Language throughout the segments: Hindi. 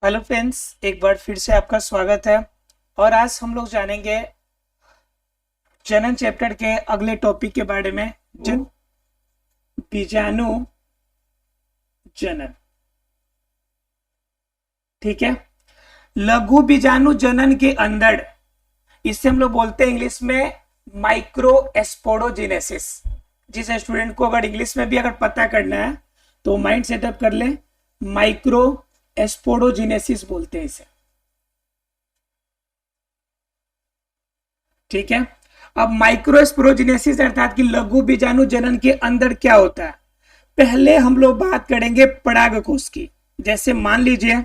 हेलो फ्रेंड्स, एक बार फिर से आपका स्वागत है। और आज हम लोग जानेंगे जनन चैप्टर के अगले टॉपिक के बारे में, जन बीजाणु जनन। ठीक है। लघु बीजाणु जनन के अंदर इससे हम लोग बोलते हैं इंग्लिश में माइक्रोस्पोरोजेनेसिस। जिस स्टूडेंट को अगर इंग्लिश में भी अगर पता करना है तो माइंड सेटअप कर ले, माइक्रो एस्पोरोजेनेसिस बोलते हैं इसे। ठीक है। अब माइक्रोस्पोरोजेनेसिस अर्थात कि लघु बीजाणु जनन के अंदर क्या होता है, पहले हम लोग बात करेंगे परागकोश की। जैसे मान लीजिए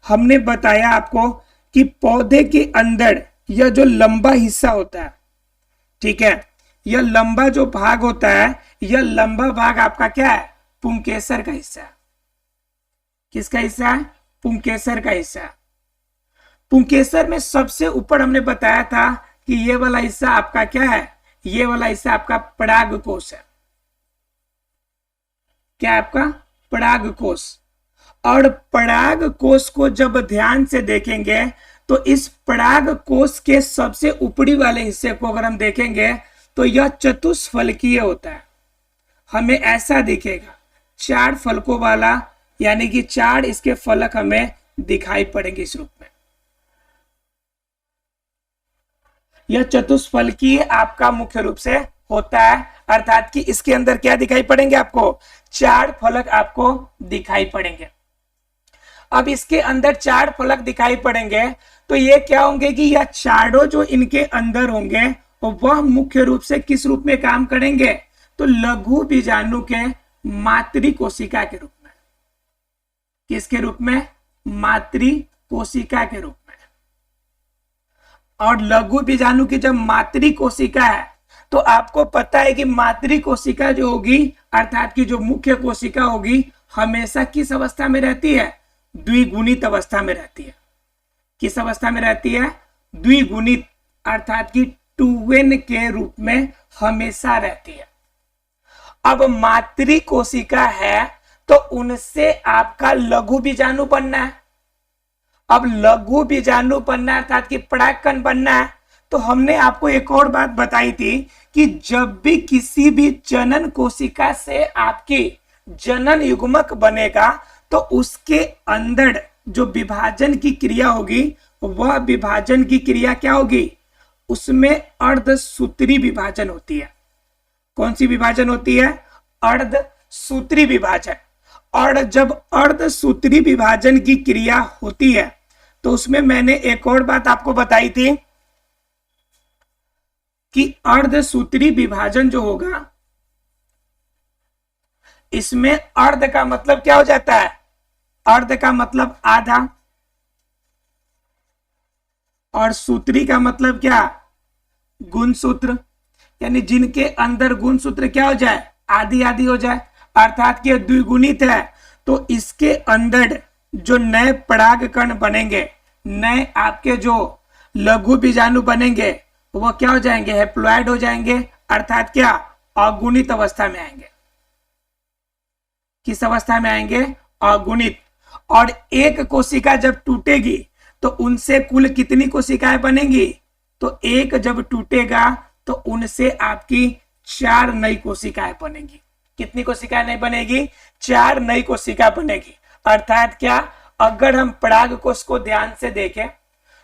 हमने बताया आपको कि पौधे के अंदर यह जो लंबा हिस्सा होता है, ठीक है, यह लंबा जो भाग होता है, यह लंबा भाग आपका क्या है, पुंकेसर का हिस्सा है। किसका हिस्सा है? पुंकेसर का हिस्सा है। पुंकेसर में सबसे ऊपर हमने बताया था कि ये वाला हिस्सा आपका क्या है, ये वाला हिस्सा आपका परागकोश है। क्या आपका? परागकोश। और परागकोश को जब ध्यान से देखेंगे तो इस परागकोश के सबसे ऊपरी वाले हिस्से को अगर हम देखेंगे तो यह चतुष्फलकीय होता है। हमें ऐसा दिखेगा, 4 फलकों वाला, यानी कि 4 इसके फलक हमें दिखाई पड़ेंगे इस रूप में। यह चतुष्फलकीय आपका मुख्य रूप से होता है, अर्थात कि इसके अंदर क्या दिखाई पड़ेंगे आपको, 4 फलक आपको दिखाई पड़ेंगे। अब इसके अंदर 4 फलक दिखाई पड़ेंगे तो ये क्या होंगे कि यह चारों जो इनके अंदर होंगे वह मुख्य रूप से किस रूप में काम करेंगे, तो लघु बीजाणु के मातृ कोशिका के रूप में। किसके रूप में? मातृ कोशिका के रूप में। और लघु बीजाणु की जब मातृ कोशिका है तो आपको पता है कि मातृ कोशिका जो होगी, अर्थात कि जो मुख्य कोशिका होगी, हमेशा किस अवस्था में रहती है? द्विगुणित अवस्था में रहती है। किस अवस्था में रहती है? द्विगुणित, अर्थात कि 2n के रूप में हमेशा रहती है। अब मातृ कोशिका है तो उनसे आपका लघु बीजाणु बनना है। अब लघु बीजाणु बनना अर्थात कि परागकण बनना है, तो हमने आपको एक और बात बताई थी कि जब भी किसी भी जनन कोशिका से आपकी जनन युग्मक बनेगा तो उसके अंदर जो विभाजन की क्रिया होगी, वह विभाजन की क्रिया क्या होगी, उसमें अर्धसूत्री विभाजन होती है। कौन सी विभाजन होती है? अर्धसूत्री विभाजन। और जब अर्धसूत्री विभाजन की क्रिया होती है तो उसमें मैंने एक और बात आपको बताई थी कि अर्धसूत्री विभाजन जो होगा, इसमें अर्ध का मतलब क्या हो जाता है? अर्ध का मतलब आधा, और सूत्री का मतलब क्या? गुणसूत्र। यानी जिनके अंदर गुणसूत्र क्या हो जाए, आधी आधी हो जाए, अर्थात कि द्विगुणित है। तो इसके अंदर जो नए परागकण बनेंगे, नए आपके जो लघु बीजाणु बनेंगे, वो क्या हो जाएंगे? हैप्लॉइड हो जाएंगे, अर्थात क्या? अगुणित अवस्था में आएंगे। किस अवस्था में आएंगे? अगुणित। और एक कोशिका जब टूटेगी तो उनसे कुल कितनी कोशिकाएं बनेंगी? तो एक जब टूटेगा तो उनसे आपकी 4 नई कोशिकाएं बनेंगी। कितनी कोशिकाएं नहीं बनेगी? 4 नई कोशिका बनेगी। अर्थात क्या, अगर हम परागकोश को ध्यान से देखें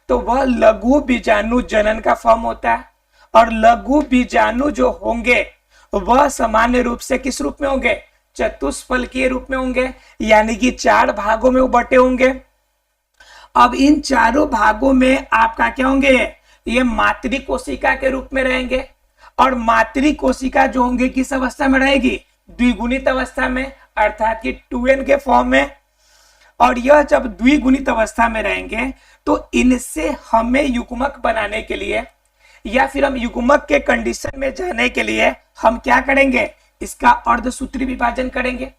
तो वह लघु बीजाणु जनन का फॉर्म होता है। और लघु बीजाणु जो होंगे वह सामान्य रूप से किस रूप में होंगे? चतुष्फलकीय रूप में होंगे, यानी कि 4 भागों में वो बटे होंगे। अब इन चारों भागों में आपका क्या होंगे? ये मातृ कोशिका के रूप में रहेंगे। और मातृ कोशिका जो होंगे किस अवस्था में रहेगी? द्विगुणित अवस्था में, अर्थात कि 2n के फॉर्म में। और यह जब द्विगुणित अवस्था में रहेंगे तो इनसे हमें युग्मक बनाने के लिए, या फिर हम युग्मक के कंडीशन में जाने के लिए हम क्या करेंगे? इसका अर्धसूत्री विभाजन करेंगे।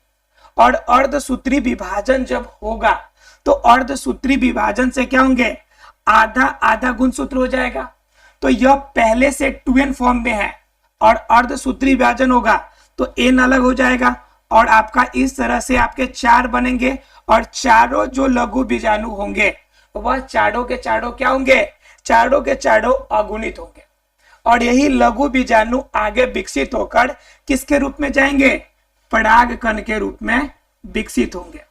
और अर्धसूत्री विभाजन जब होगा तो अर्धसूत्री विभाजन से क्या होंगे? आधा आधा गुणसूत्र हो जाएगा। तो यह पहले से 2n फॉर्म में है, और अर्धसूत्री विभाजन होगा तो n अलग हो जाएगा, और आपका इस तरह से आपके 4 बनेंगे और चारों जो लघु बीजाणु होंगे वह चारों के चारों क्या होंगे, चारों के चारों अगुणित होंगे। और यही लघु बीजाणु आगे विकसित होकर किसके रूप में जाएंगे, पराग कण के रूप में विकसित होंगे।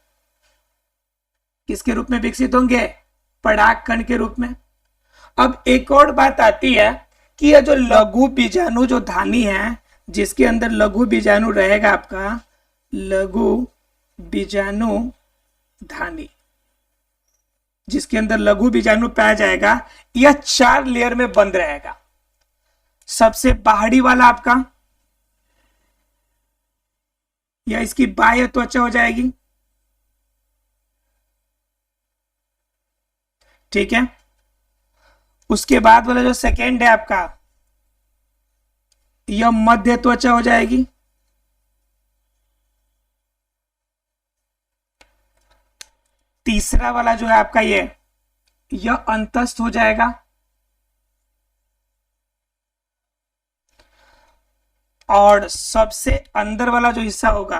किसके रूप में विकसित होंगे, पराग कण के रूप में। अब एक और बात आती है कि यह जो लघु बीजाणु जो धानी है, जिसके अंदर लघु बीजाणु रहेगा आपका लघु बीजाणु धानी, जिसके अंदर लघु बीजाणु पाया जाएगा, यह 4 लेयर में बंद रहेगा। सबसे बाहरी वाला आपका या इसकी बाह्य त्वचा हो जाएगी, ठीक है। उसके बाद वाला जो सेकेंड है आपका, यह मध्य त्वचा हो जाएगी। तीसरा वाला जो है आपका यह अंतस्थ हो जाएगा। और सबसे अंदर वाला जो हिस्सा होगा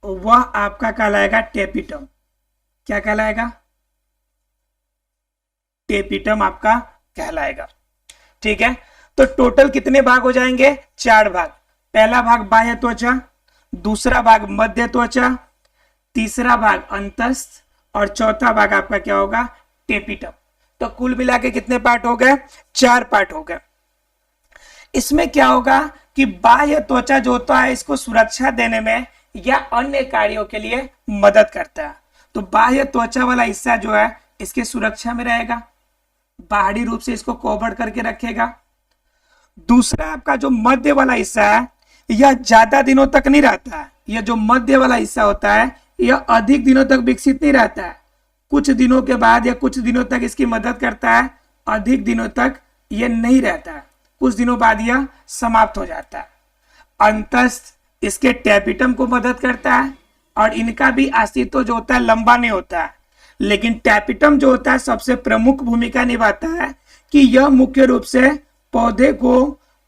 वह आपका कहलाएगा टेपिटम। क्या कहलाएगा, टेपिटम आपका कहलाएगा, ठीक है। तो टोटल कितने भाग हो जाएंगे, 4 भाग। पहला भाग बाह्य त्वचा, दूसरा भाग मध्य त्वचा, तीसरा भाग अंतस्थ और चौथा भाग आपका क्या होगा, टेपिटम। तो कुल मिला के कितने पार्ट हो गए, 4 पार्ट हो गए। इसमें क्या होगा कि बाह्य त्वचा जो होता है इसको सुरक्षा देने में या अन्य कार्यों के लिए मदद करता है। तो बाह्य त्वचा वाला हिस्सा जो है इसके सुरक्षा में रहेगा, बाहरी रूप से इसको कवर करके रखेगा। दूसरा आपका जो मध्य वाला हिस्सा है यह ज्यादा दिनों तक नहीं रहता है। यह जो मध्य वाला हिस्सा होता है यह अधिक दिनों तक विकसित नहीं रहता है, कुछ दिनों के बाद या कुछ दिनों तक इसकी मदद करता है, अधिक दिनों तक यह नहीं रहता है, कुछ दिनों बाद यह समाप्त हो जाता है। अंतस्थ इसके टेपिटम को मदद करता है और इनका भी अस्तित्व जो होता है लंबा नहीं होता है, लेकिन टेपिटम जो होता है सबसे प्रमुख भूमिका निभाता है कि यह मुख्य रूप से पौधे को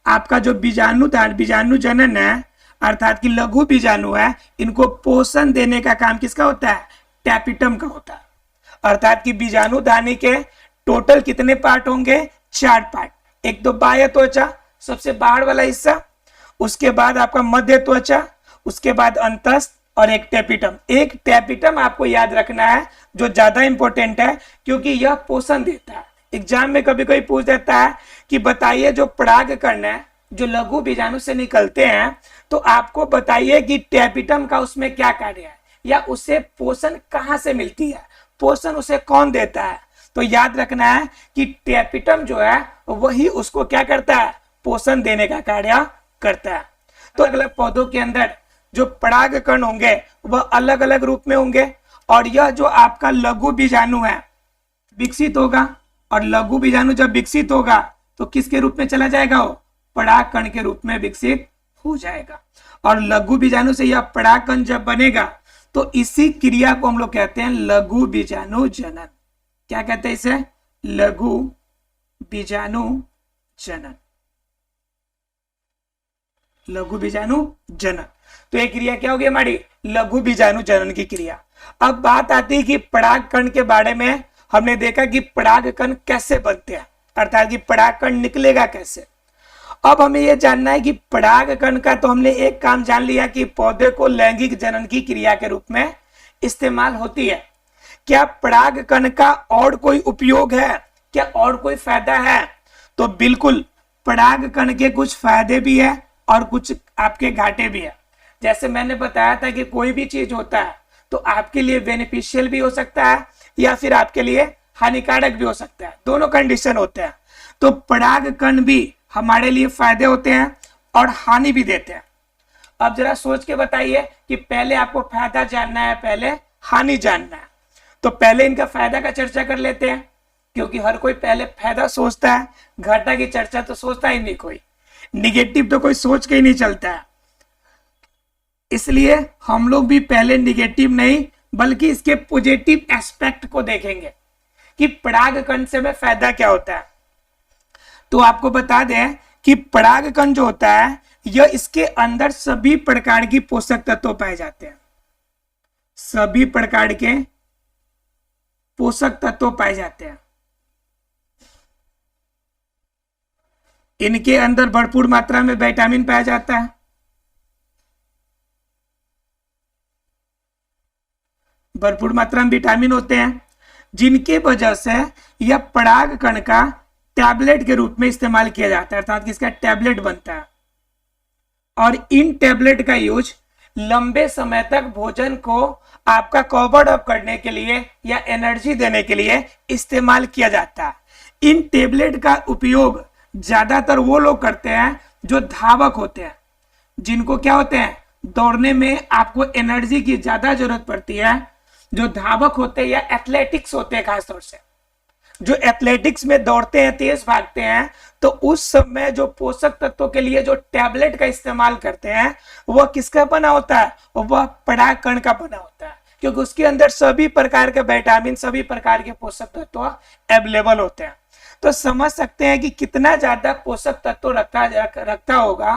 आपका जो बीजाणु जनन है अर्थात कि लघु बीजाणु है, इनको पोषण देने का काम किसका होता है, टेपिटम का होता है। अर्थात कि बीजाणु धानी के टोटल कितने पार्ट होंगे, 4 पार्ट। एक तो बाह्य त्वचा सबसे बाहर वाला हिस्सा, उसके बाद आपका मध्य त्वचा, उसके बाद अंतस्थ और एक टेपिटम। एक टेपिटम आपको याद रखना है जो ज्यादा इंपॉर्टेंट है क्योंकि यह पोषण देता है। एग्जाम में कभी कोई पूछ देता है कि बताइए जो पराग कण है जो लघु बीजाणु से निकलते हैं तो आपको बताइए कि टेपिटम का उसमें क्या कार्य है या उसे पोषण कहां से मिलती है, पोषण उसे कौन देता है। तो याद रखना है कि टेपिटम जो है वही उसको क्या करता है, पोषण देने का कार्य करता है। तो अलग अलग पौधों के अंदर जो पराग कण होंगे वह अलग अलग रूप में होंगे और यह जो आपका लघु बीजाणु है विकसित होगा और लघु बीजाणु जब विकसित होगा तो किसके रूप में चला जाएगा, वो पराग कण के रूप में विकसित हो जाएगा। और लघु बीजाणु से यह पराग कण जब बनेगा तो इसी क्रिया को हम लोग कहते हैं लघु बीजाणु जनन। क्या कहते हैं इसे, लघु बीजाणु जनन, लघु बीजाणु जनन। तो ये क्रिया क्या होगी हमारी, लघु बीजाणु जनन की क्रिया। अब बात आती है कि पराग कण के बारे में। हमने देखा कि पराग कण कैसे बनते हैं अर्थात कि पराग कण निकलेगा कैसे। अब हमें यह जानना है कि पराग कण का तो हमने एक काम जान लिया कि पौधे को लैंगिक जनन की क्रिया के रूप में इस्तेमाल होती है। क्या पराग कण का और कोई उपयोग है, क्या और कोई फायदा है? तो बिल्कुल, पराग कण के कुछ फायदे भी है और कुछ आपके घाटे भी है। जैसे मैंने बताया था कि कोई भी चीज होता है तो आपके लिए बेनिफिशियल भी हो सकता है या फिर आपके लिए हानिकारक भी हो सकता है, दोनों कंडीशन होते हैं। तो पराग कण भी हमारे लिए फायदे होते हैं और हानि भी देते हैं। अब जरा सोच के बताइए कि पहले आपको फायदा जानना है, पहले हानि जानना है। तो पहले इनका फायदा का चर्चा कर लेते हैं क्योंकि हर कोई पहले फायदा सोचता है, घाटा की चर्चा तो सोचता ही नहीं कोई, निगेटिव तो कोई सोच के ही नहीं चलता है। इसलिए हम लोग भी पहले निगेटिव नहीं बल्कि इसके पॉजिटिव एस्पेक्ट को देखेंगे कि पराग कण से में फायदा क्या होता है। तो आपको बता दें कि पराग कण जो होता है यह इसके अंदर सभी प्रकार की पोषक तत्व पाए जाते हैं, सभी प्रकार के पोषक तत्व पाए जाते हैं। इनके अंदर भरपूर मात्रा में विटामिन पाया जाता है। भरपूर मात्रा में विटामिन होते हैं, जिनके वजह से यह पराग कण का टैबलेट के रूप में इस्तेमाल किया जाता है, अर्थात इसका टैबलेट बनता है। और इन टैबलेट का यूज लंबे समय तक भोजन को आपका कवर अप करने के लिए या एनर्जी देने के लिए इस्तेमाल किया जाता है। इन टैबलेट का उपयोग ज्यादातर वो लोग करते हैं जो धावक होते हैं, जिनको क्या होते हैं, दौड़ने में आपको एनर्जी की ज्यादा जरूरत पड़ती है। जो धावक होते हैं या एथलेटिक्स होते हैं, खासतौर से जो एथलेटिक्स में दौड़ते हैं, तेज भागते हैं, तो उस समय जो पोषक तत्वों के लिए जो टैबलेट का इस्तेमाल करते हैं वह किसका बना होता है, वह पराग कण का बना होता है, क्योंकि उसके अंदर सभी प्रकार के विटामिन, सभी प्रकार के पोषक तत्व अवेलेबल होते हैं। तो समझ सकते हैं कि कितना ज्यादा पोषक तत्व रखता होगा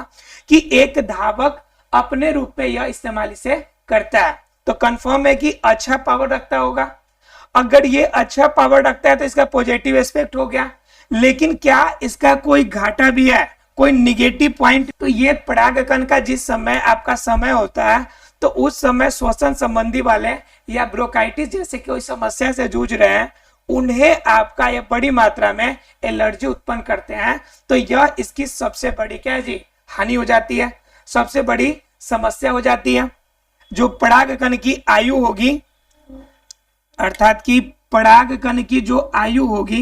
कि एक धावक अपने रूप में यह इस्तेमाल इसे करता है। तो कंफर्म है कि अच्छा पावर रखता होगा। अगर ये अच्छा पावर रखता है तो इसका पॉजिटिव एस्पेक्ट हो गया, लेकिन क्या इसका कोई घाटा भी है, कोई निगेटिव पॉइंट? तो ये परागकण का जिस समय आपका समय होता है, तो उस समय श्वसन संबंधी वाले या ब्रोंकाइटिस जैसे कोई समस्या से जूझ रहे हैं, उन्हें आपका ये बड़ी मात्रा में एलर्जी उत्पन्न करते हैं। तो यह इसकी सबसे बड़ी क्या है जी, हानि हो जाती है, सबसे बड़ी समस्या हो जाती है। जो परागकण की आयु होगी, अर्थात कि परागकण की जो आयु होगी,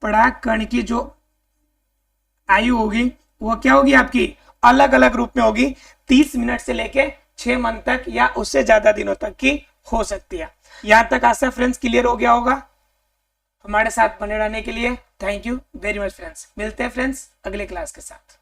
परागकण की जो आयु होगी वो क्या होगी आपकी, अलग अलग रूप में होगी। 30 मिनट से लेके 6 मंथ तक या उससे ज्यादा दिनों तक की हो सकती है। यहां तक आशा फ्रेंड्स क्लियर हो गया होगा। हमारे साथ बने रहने के लिए thank you very much friends. मिलते हैं फ्रेंड्स अगले क्लास के साथ।